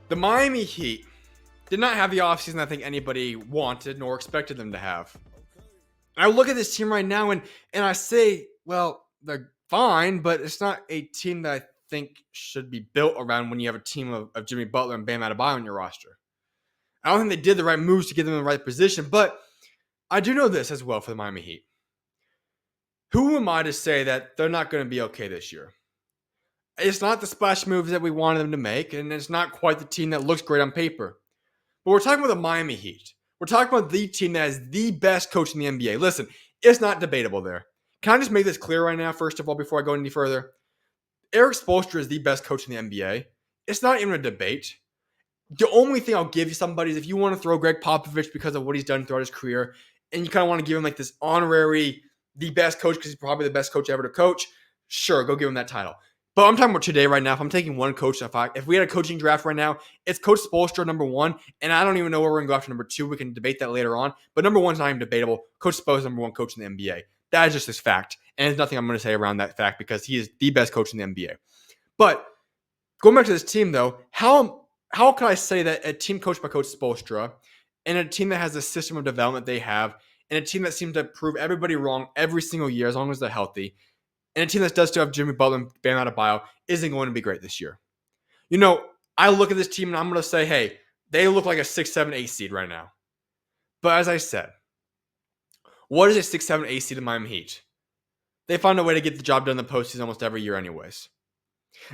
The Miami Heat did not have the offseason I think anybody wanted nor expected them to have. And I look at this team right now and I say, well, they're fine, but it's not a team that I think should be built around when you have a team of Jimmy Butler and Bam Adebayo on your roster. I don't think they did the right moves to get them in the right position, but I do know this as well for the Miami Heat. Who am I to say that they're not going to be okay this year? It's not the splash moves that we wanted them to make, and it's not quite the team that looks great on paper. But we're talking about the Miami Heat. We're talking about the team that has the best coach in the NBA. Listen, it's not debatable there. Can I just make this clear right now, first of all, before I go any further? Erik Spoelstra is the best coach in the NBA. It's not even a debate. The only thing I'll give you somebody is if you want to throw Greg Popovich because of what he's done throughout his career, and you kind of want to give him like this honorary, the best coach because he's probably the best coach ever to coach, sure, go give him that title. But I'm talking about today right now. If I'm taking one coach, if we had a coaching draft right now, it's Coach Spoelstra number one, and I don't even know where we're going to go after number two. We can debate that later on. But number one's not even debatable. Coach Spo is number one coach in the NBA. That is just this fact. And there's nothing I'm going to say around that fact because he is the best coach in the NBA. But going back to this team, though, how can I say that a team coached by Coach Spoelstra and a team that has the system of development they have and a team that seems to prove everybody wrong every single year as long as they're healthy and a team that does still have Jimmy Butler and Bam Adebayo isn't going to be great this year? You know, I look at this team and I'm going to say, hey, they look like a 6, 7, 8 seed right now. But as I said, what is a 6, 7, 8 seed in Miami Heat? They find a way to get the job done in the postseason almost every year anyways.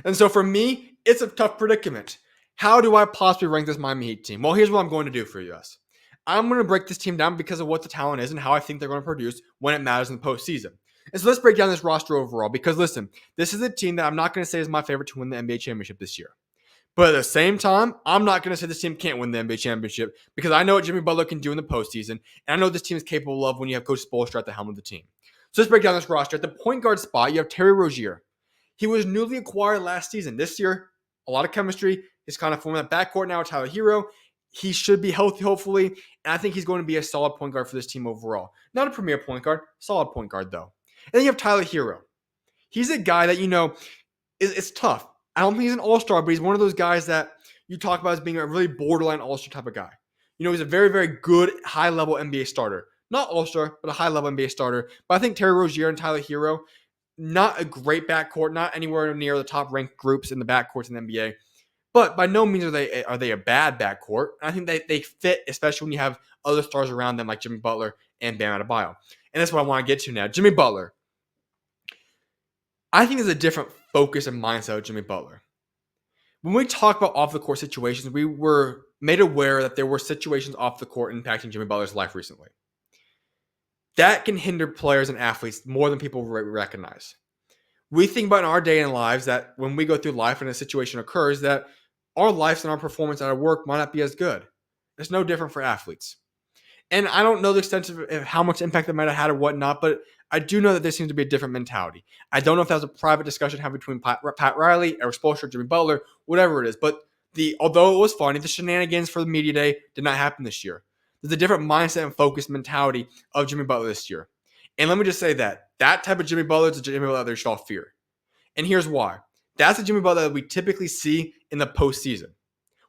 And so for me, it's a tough predicament. How do I possibly rank this Miami Heat team? Well, here's what I'm going to do for you guys. I'm going to break this team down because of what the talent is and how I think they're going to produce when it matters in the postseason. And so let's break down this roster overall because, listen, this is a team that I'm not going to say is my favorite to win the NBA championship this year. But at the same time, I'm not going to say this team can't win the NBA championship because I know what Jimmy Butler can do in the postseason, and I know what this team is capable of when you have Coach Spoelstra at the helm of the team. So let's break down this roster. At the point guard spot, you have Terry Rozier. He was newly acquired last season. This year, a lot of chemistry. He's kind of forming that backcourt now with Tyler Hero. He should be healthy, hopefully, and I think he's going to be a solid point guard for this team overall. Not a premier point guard, solid point guard, though. And then you have Tyler Hero. He's a guy that, it's tough. I don't think he's an all-star, but he's one of those guys that you talk about as being a really borderline all-star type of guy. He's a very, very good high-level NBA starter. Not all-star, but a high-level NBA starter. But I think Terry Rozier and Tyler Hero, not a great backcourt, not anywhere near the top-ranked groups in the backcourts in the NBA. But by no means are they a bad backcourt. I think they fit, especially when you have other stars around them like Jimmy Butler and Bam Adebayo. And that's what I want to get to now. Jimmy Butler. I think there's a different focus and mindset of Jimmy Butler. When we talk about off-the-court situations, we were made aware that there were situations off the court impacting Jimmy Butler's life recently. That can hinder players and athletes more than people recognize. We think about in our day and lives that when we go through life and a situation occurs that our lives and our performance at our work might not be as good. It's no different for athletes. And I don't know the extent of how much impact that might have had or whatnot, but I do know that there seems to be a different mentality. I don't know if that was a private discussion had between Pat Riley, Erik Spoelstra, Jimmy Butler, whatever it is. But although it was funny, the shenanigans for the media day did not happen this year. There's a different mindset and focused mentality of Jimmy Butler this year. And let me just say that type of Jimmy Butler is a Jimmy Butler that you should all fear. And here's why. That's the Jimmy Butler that we typically see in the postseason.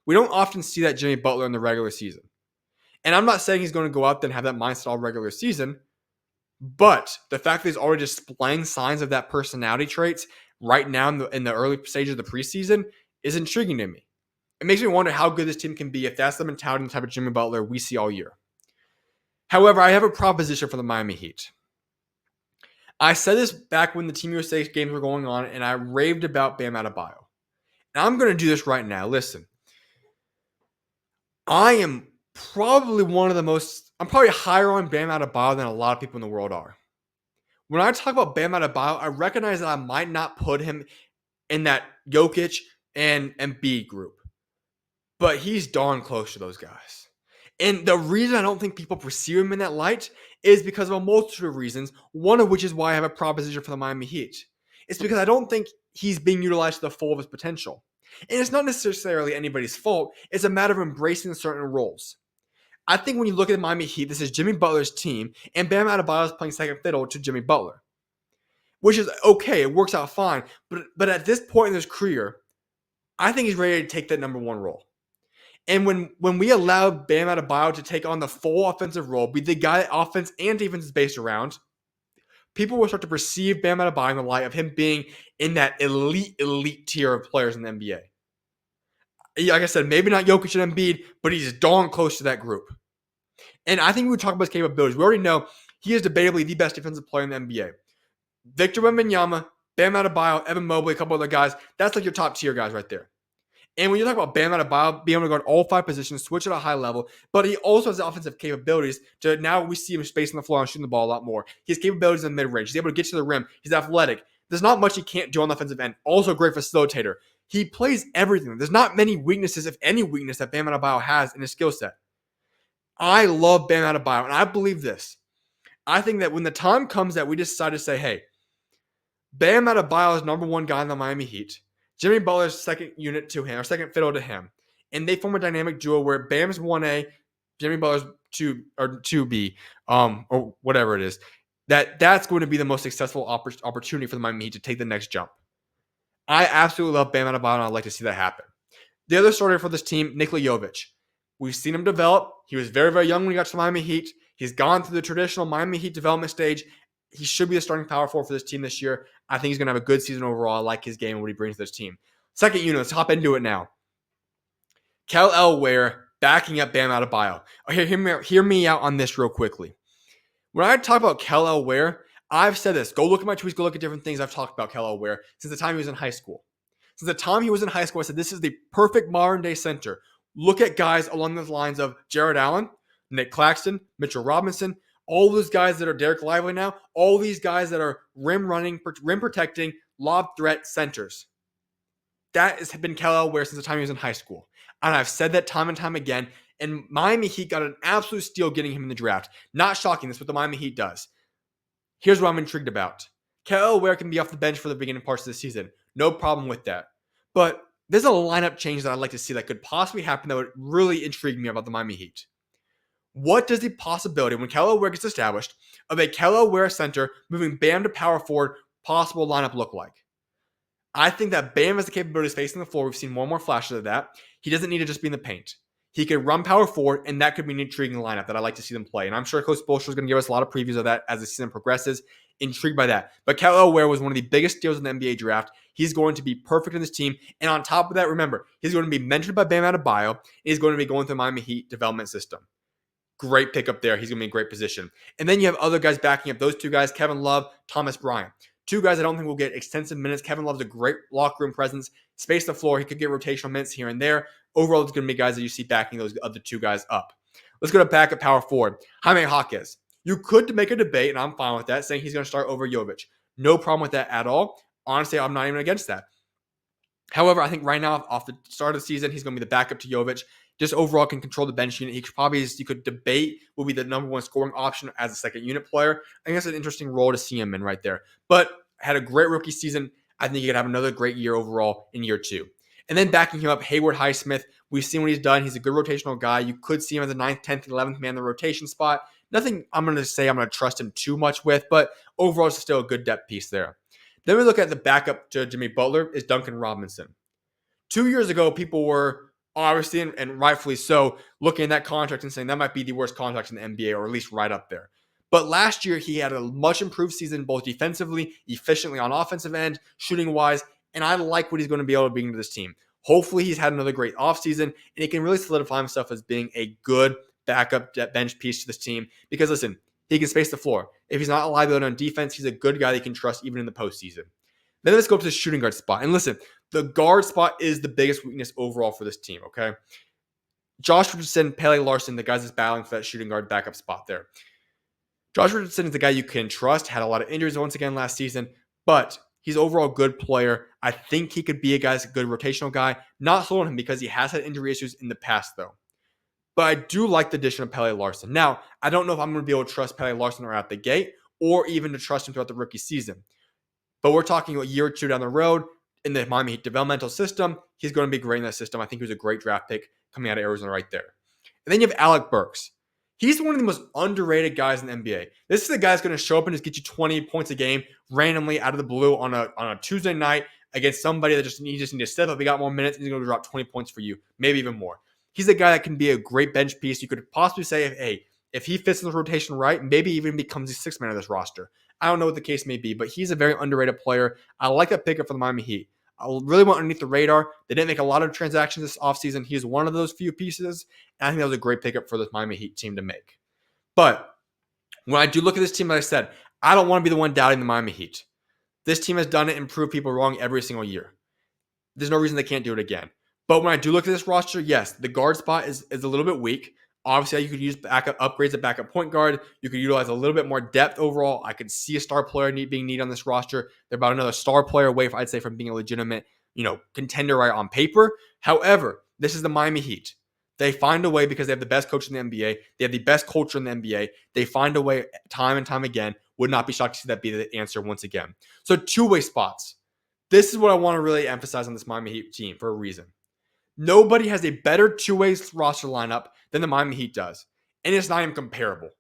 We don't often see that Jimmy Butler in the regular season. And I'm not saying he's going to go out there and have that mindset all regular season, but the fact that he's already displaying signs of that personality traits right now in the early stages of the preseason is intriguing to me. It makes me wonder how good this team can be if that's the mentality and the type of Jimmy Butler we see all year. However, I have a proposition for the Miami Heat. I said this back when the Team USA games were going on, and I raved about Bam Adebayo. And I'm going to do this right now. Listen, I am probably I'm probably higher on Bam Adebayo than a lot of people in the world are. When I talk about Bam Adebayo, I recognize that I might not put him in that Jokic and Embiid group. But he's darn close to those guys. And the reason I don't think people perceive him in that light is because of a multitude of reasons, one of which is why I have a proposition for the Miami Heat. It's because I don't think he's being utilized to the full of his potential. And it's not necessarily anybody's fault. It's a matter of embracing certain roles. I think when you look at the Miami Heat, this is Jimmy Butler's team, and Bam Adebayo is playing second fiddle to Jimmy Butler, which is okay. It works out fine. But at this point in his career, I think he's ready to take that number one role. And when we allow Bam Adebayo to take on the full offensive role, be the guy that offense and defense is based around, people will start to perceive Bam Adebayo in the light of him being in that elite tier of players in the NBA. Like I said, maybe not Jokic and Embiid, but he's darn close to that group. And I think we would talk about his capabilities. We already know he is debatably the best defensive player in the NBA. Victor Wembanyama, Bam Adebayo, Evan Mobley, a couple other guys. That's like your top tier guys right there. And when you talk about Bam Adebayo being able to guard all 5 positions, switch at a high level, but he also has the offensive capabilities to now we see him spacing the floor and shooting the ball a lot more. He has capabilities in the mid-range. He's able to get to the rim. He's athletic. There's not much he can't do on the offensive end. Also a great facilitator. He plays everything. There's not many weaknesses, if any weakness, that Bam Adebayo has in his skill set. I love Bam Adebayo, and I believe this. I think that when the time comes that we decide to say, hey, Bam Adebayo is number 1 guy in the Miami Heat, Jimmy Butler's second unit to him, or second fiddle to him, and they form a dynamic duo where Bam's 1A, Jimmy Butler's 2 or 2B, or whatever it is. That's going to be the most successful opportunity for the Miami Heat to take the next jump. I absolutely love Bam Adebayo, and I'd like to see that happen. The other starter for this team, Nikola Jovic. We've seen him develop. He was very, very young when he got to the Miami Heat. He's gone through the traditional Miami Heat development stage. He should be the starting power forward for this team this year. I think he's going to have a good season overall. I like his game and what he brings to this team. Second unit, let's hop into it now. Kel Ware backing up Bam Adebayo. Hear me out on this real quickly. When I talk about Kel Ware, I've said this. Go look at my tweets. Go look at different things I've talked about Kel Ware since the time he was in high school. Since the time he was in high school, I said this is the perfect modern-day center. Look at guys along the lines of Jared Allen, Nick Claxton, Mitchell Robinson, all those guys that are Derek Lively now, all these guys that are rim running, rim protecting, lob threat centers. That has been Kel Ware since the time he was in high school. And I've said that time and time again. And Miami Heat got an absolute steal getting him in the draft. Not shocking, that's what the Miami Heat does. Here's what I'm intrigued about. Kel Ware can be off the bench for the beginning parts of the season. No problem with that. But there's a lineup change that I'd like to see that could possibly happen that would really intrigue me about the Miami Heat. What does the possibility, when Kel Ware gets established, of a Kel Ware center moving Bam to power forward possible lineup look like? I think that Bam has the capabilities facing the floor. We've seen more and more flashes of that. He doesn't need to just be in the paint. He could run power forward, and that could be an intriguing lineup that I'd like to see them play. And I'm sure Coach Spoelstra is going to give us a lot of previews of that as the season progresses. Intrigued by that. But Kel Ware was one of the biggest steals in the NBA draft. He's going to be perfect in this team. And on top of that, remember, he's going to be mentored by Bam Adebayo, and he's going to be going through the Miami Heat development system. Great pickup there. He's going to be in great position. And then you have other guys backing up those 2 guys, Kevin Love, Thomas Bryant. 2 guys I don't think will get extensive minutes. Kevin Love's a great locker room presence. Space the floor. He could get rotational minutes here and there. Overall, it's going to be guys that you see backing those other 2 guys up. Let's go to backup power forward. Jaime Jaquez. You could make a debate, and I'm fine with that, saying he's going to start over Jovic. No problem with that at all. Honestly, I'm not even against that. However, I think right now, off the start of the season, he's going to be the backup to Jovic. Just overall can control the bench unit. You could debate will be the number 1 scoring option as a second unit player. I think that's an interesting role to see him in right there. But had a great rookie season. I think he could have another great year overall in year 2. And then backing him up, Hayward Highsmith. We've seen what he's done. He's a good rotational guy. You could see him as a 9th, 10th, 11th man in the rotation spot. Nothing I'm going to trust him too much with, but overall it's still a good depth piece there. Then we look at the backup to Jimmy Butler is Duncan Robinson. 2 years ago, people were obviously, and rightfully so, looking at that contract and saying that might be the worst contract in the NBA, or at least right up there. But last year, he had a much improved season, both defensively, efficiently on offensive end, shooting-wise, and I like what he's going to be able to bring to this team. Hopefully, he's had another great offseason, and he can really solidify himself as being a good backup bench piece to this team. Because, listen, he can space the floor. If he's not a liability on defense, he's a good guy that you can trust even in the postseason. Then let's go up to the shooting guard spot. And listen, the guard spot is the biggest weakness overall for this team, okay? Josh Richardson, Pele Larson, the guys that's battling for that shooting guard backup spot there. Josh Richardson is the guy you can trust. Had a lot of injuries once again last season, but he's overall a good player. I think he could be a good rotational guy. Not sold on him because he has had injury issues in the past, though. But I do like the addition of Pele Larson. Now, I don't know if I'm going to be able to trust Pele Larson right out the gate or even to trust him throughout the rookie season. But we're talking a year or 2 down the road in the Miami Heat developmental system. He's going to be great in that system. I think he was a great draft pick coming out of Arizona right there. And then you have Alec Burks. He's one of the most underrated guys in the NBA. This is the guy that's going to show up and just get you 20 points a game randomly out of the blue on a Tuesday night against somebody that you just need to step up. He got more minutes and he's going to drop 20 points for you, maybe even more. He's a guy that can be a great bench piece. You could possibly say, hey, if he fits in the rotation right, maybe even becomes a sixth man of this roster. I don't know what the case may be, but he's a very underrated player. I like that pickup for the Miami Heat. I really went underneath the radar. They didn't make a lot of transactions this offseason. He's one of those few pieces, and I think that was a great pickup for the Miami Heat team to make. But when I do look at this team, like I said, I don't want to be the one doubting the Miami Heat. This team has done it and proved people wrong every single year. There's no reason they can't do it again. But when I do look at this roster, yes, the guard spot is a little bit weak. Obviously, you could use backup upgrades at backup point guard. You could utilize a little bit more depth overall. I could see a star player being needed on this roster. They're about another star player away, I'd say, from being a legitimate, contender right on paper. However, this is the Miami Heat. They find a way because they have the best coach in the NBA. They have the best culture in the NBA. They find a way time and time again. Would not be shocked to see that be the answer once again. So two-way spots. This is what I want to really emphasize on this Miami Heat team for a reason. Nobody has a better two-way roster lineup than the Miami Heat does. And it's not even comparable.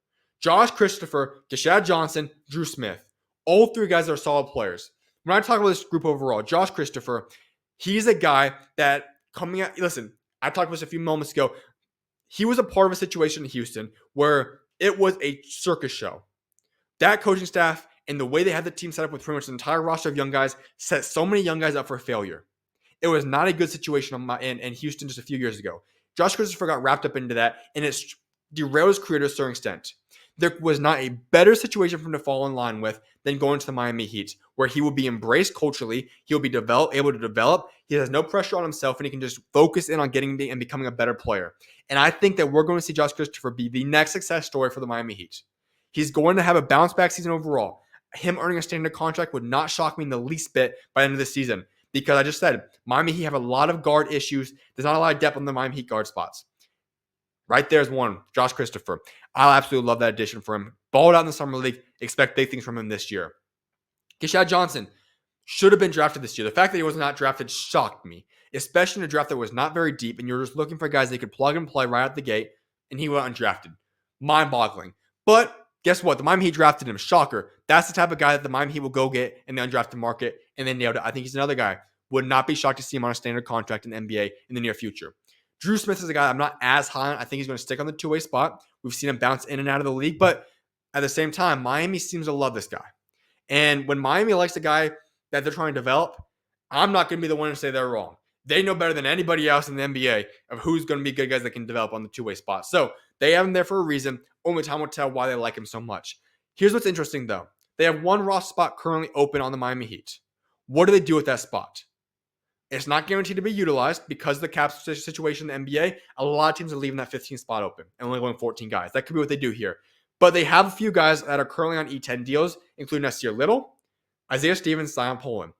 Josh Christopher, Keshad Johnson, Drew Smith. All three guys are solid players. When I talk about this group overall, Josh Christopher, he's a guy that coming out, listen, I talked about this a few moments ago. He was a part of a situation in Houston where it was a circus show. That coaching staff and the way they had the team set up with pretty much the entire roster of young guys set so many young guys up for failure. It was not a good situation in Houston just a few years ago. Josh Christopher got wrapped up into that, and it's derailed his career to a certain extent. There was not a better situation for him to fall in line with than going to the Miami Heat, where he will be embraced culturally. He'll be able to develop. He has no pressure on himself, and he can just focus in on getting and becoming a better player. And I think that we're going to see Josh Christopher be the next success story for the Miami Heat. He's going to have a bounce-back season overall. Him earning a standard contract would not shock me in the least bit by the end of the season. Because I just said, Miami Heat have a lot of guard issues. There's not a lot of depth on the Miami Heat guard spots. Right there's one, Josh Christopher. I absolutely love that addition for him. Balled out in the summer league. Expect big things from him this year. Keshad Johnson should have been drafted this year. The fact that he was not drafted shocked me, especially in a draft that was not very deep, and you're just looking for guys that could plug and play right out the gate, and he went undrafted. Mind-boggling. But guess what? The Miami Heat drafted him. Shocker. That's the type of guy that the Miami Heat will go get in the undrafted market, and they nailed it. I think he's another guy. Would not be shocked to see him on a standard contract in the NBA in the near future. Drew Smith is a guy I'm not as high on. I think he's going to stick on the two-way spot. We've seen him bounce in and out of the league, but at the same time, Miami seems to love this guy. And when Miami likes a guy that they're trying to develop, I'm not going to be the one to say they're wrong. They know better than anybody else in the NBA of who's going to be good guys that can develop on the two-way spot. So they have him there for a reason. Only time will tell why they like him so much. Here's what's interesting, though. They have one roster spot currently open on the Miami Heat. What do they do with that spot? It's not guaranteed to be utilized because of the cap situation in the NBA. A lot of teams are leaving that 15th spot open and only going 14 guys. That could be what they do here. But they have a few guys that are currently on E10 deals, including Nasir Little, Isaiah Stevens, Zion Poland.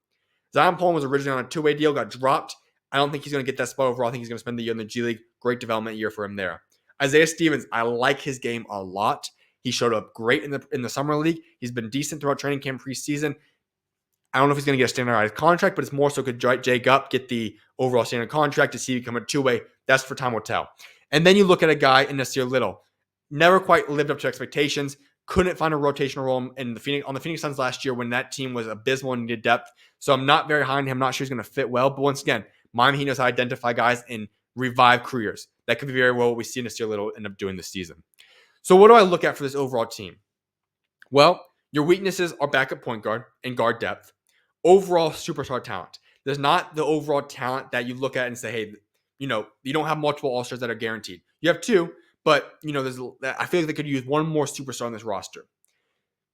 Zion Poland was originally on a two-way deal, got dropped. I don't think he's going to get that spot overall. I think he's going to spend the year in the G League. Great development year for him there. Isaiah Stevens, I like his game a lot. He showed up great in the summer league. He's been decent throughout training camp preseason. I don't know if he's going to get a standardized contract, but it's more so could Jake up, get the overall standard contract to see become a two-way. That's for time will tell. And then you look at a guy in Nasir Little. Never quite lived up to expectations. Couldn't find a rotational role on the Phoenix Suns last year when that team was abysmal and needed depth. So I'm not very high on him. I'm not sure he's going to fit well. But once again, Miami Heat knows how to identify guys and revive careers. That could be very well what we see Nasir Little end up doing this season. So what do I look at for this overall team? Well, your weaknesses are backup point guard and guard depth. Overall superstar talent. There's not the overall talent that you look at and say, hey, you don't have multiple All-Stars that are guaranteed. You have two, but I feel like they could use one more superstar on this roster.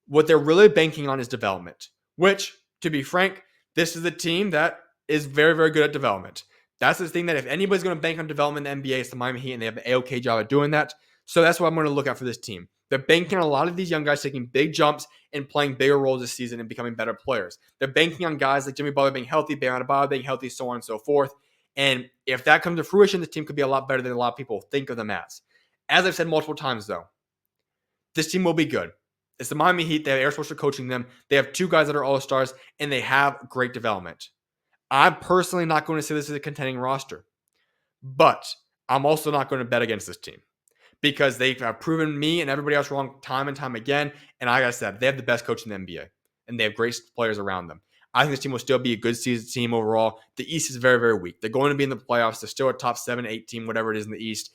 What they're really banking on is development, which, to be frank, this is a team that is very, very good at development. That's the thing that if anybody's going to bank on development in the NBA, it's the Miami Heat, and they have an A-OK job at doing that. So that's what I'm going to look at for this team. They're banking on a lot of these young guys taking big jumps and playing bigger roles this season and becoming better players. They're banking on guys like Jimmy Butler being healthy, Bam Adebayo being healthy, so on and so forth. And if that comes to fruition, this team could be a lot better than a lot of people think of them as. As I've said multiple times, though, this team will be good. It's the Miami Heat. They have Erik Spoelstra coaching them. They have two guys that are all-stars, and they have great development. I'm personally not going to say this is a contending roster, but I'm also not going to bet against this team because they have proven me and everybody else wrong time and time again. And like I said, they have the best coach in the NBA, and they have great players around them. I think this team will still be a good season team overall. The East is very, very weak. They're going to be in the playoffs. They're still a top 7, 8 team, whatever it is in the East.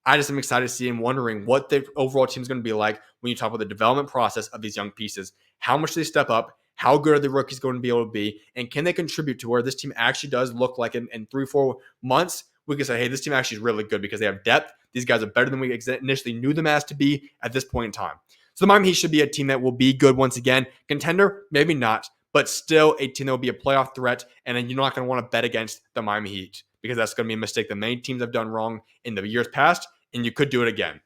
I just am excited to see and wondering what the overall team is going to be like when you talk about the development process of these young pieces. How much do they step up? How good are the rookies going to be able to be? And can they contribute to where this team actually does look like in 3-4 months, we can say, hey, this team actually is really good because they have depth. These guys are better than we initially knew them as to be at this point in time. So the Miami Heat should be a team that will be good once again. Contender, maybe not, but still a team that will be a playoff threat. And then you're not going to want to bet against the Miami Heat because that's going to be a mistake that many teams have done wrong in the years past, and you could do it again.